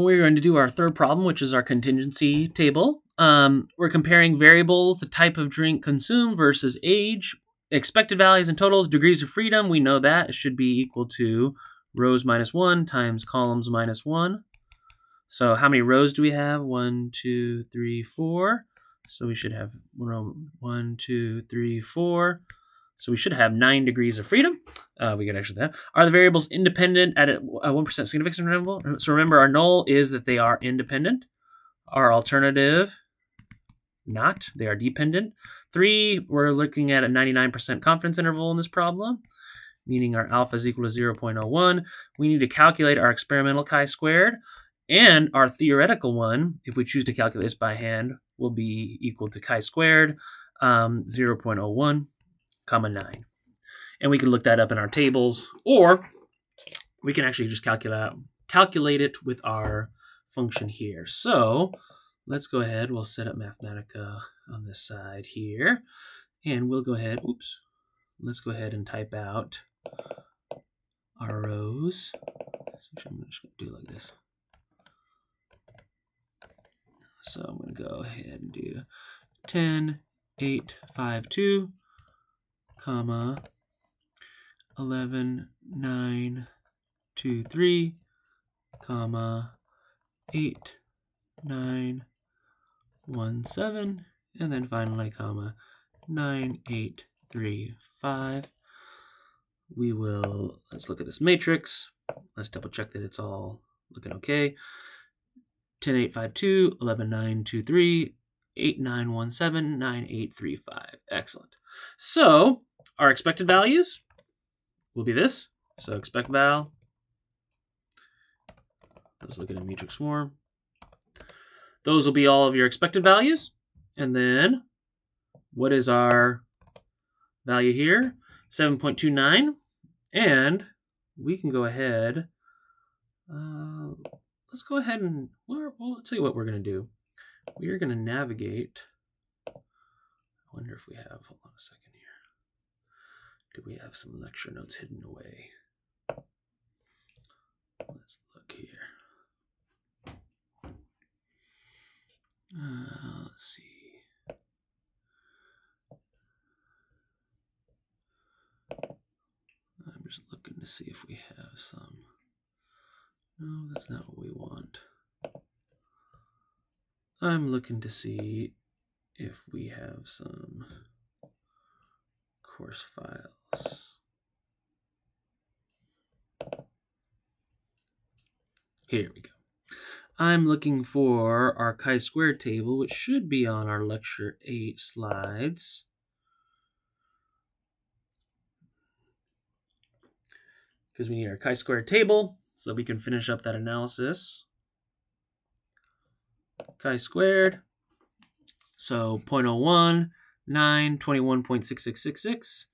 we're going to do our third problem, which is our contingency table. We're comparing variables, the type of drink consumed versus age, expected values and totals, degrees of freedom. We know that it should be equal to rows minus 1 times columns minus 1. So how many rows do we have? 1, 2, 3, 4. So we should have row 1, 2, 3, 4. So we should have 9 degrees of freedom. We can actually that. Are the variables independent at a 1% significance interval? So remember, our null is that they are independent. Our alternative, not. They are dependent. 3, we're looking at a 99% confidence interval in this problem, meaning our alpha is equal to 0.01. We need to calculate our experimental chi-squared. And our theoretical one, if we choose to calculate this by hand, will be equal to chi-squared 0.01, comma 9. And we can look that up in our tables, or we can actually just calculate it with our function here. So let's go ahead. We'll set up Mathematica on this side here. And we'll go ahead. Let's go ahead and type out our rows. I'm just going to do it like this. So I'm going to go ahead and do 10, 8, 5, 2, comma, 11, 9, 2, 3, comma, 8, 9, 1, 7, and then finally, comma, 9, 8, 3, 5. Let's look at this matrix. Let's double check that it's all looking okay. 10, 8, 5, 2, 11, 9, 2, 3, 8, 9, 1, 7, 9, 8, 3, 5. Excellent. So our expected values will be this. So expect val. Let's look at a matrix form. Those will be all of your expected values. And then what is our value here? 7.29. And we can go ahead. Let's go ahead and we'll tell you what we're going to do. We are going to navigate. I wonder if we have, hold on a second here. Do we have some lecture notes hidden away? Let's look here. Let's see. I'm just looking to see if we have some. No, that's not what we want. I'm looking to see if we have some course files. Here we go. I'm looking for our chi-squared table, which should be on our lecture 8 slides. Because we need our chi-squared table so that we can finish up that analysis. Chi-squared. So 0.01, 9, 21.6666.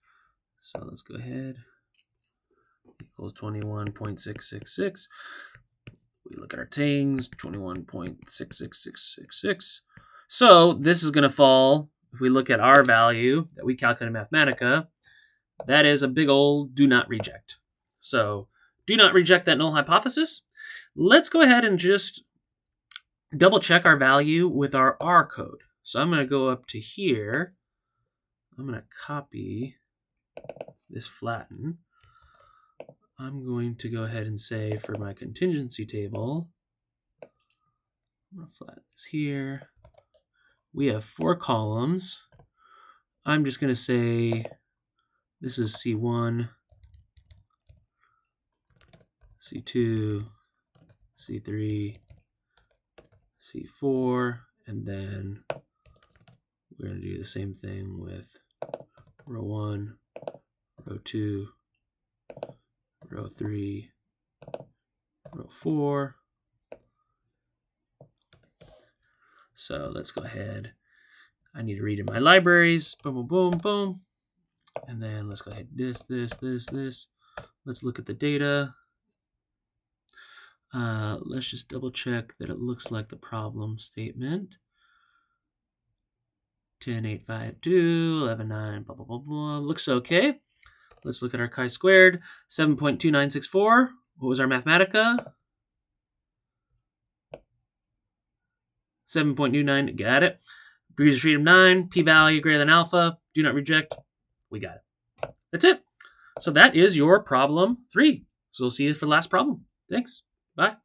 So let's go ahead. Equals 21.6666. We look at our things, 21.66666. So this is going to fall, if we look at our value that we calculate in Mathematica, that is a big old do not reject. So do not reject that null hypothesis. Let's go ahead and just double check our value with our R code. So I'm going to go up to here. I'm going to copy this flatten. I'm going to go ahead and say for my contingency table, I'm going to flatten this here. We have 4 columns. I'm just going to say this is C1, C2, C3, C4, and then we're going to do the same thing with row 1, row 2, row 3, row 4. So let's go ahead. I need to read in my libraries. Boom, boom, boom, boom. And then let's go ahead. This. Let's look at the data. Let's just double check that it looks like the problem statement. 10, 8, 5, 2, 11, 9, blah, blah, blah, blah. Looks okay. Let's look at our chi-squared. 7.2964. What was our Mathematica? 7.29, got it. Degrees of freedom 9, p-value greater than alpha, do not reject, we got it. That's it. So that is your problem 3. So we'll see you for the last problem. Thanks. Bye.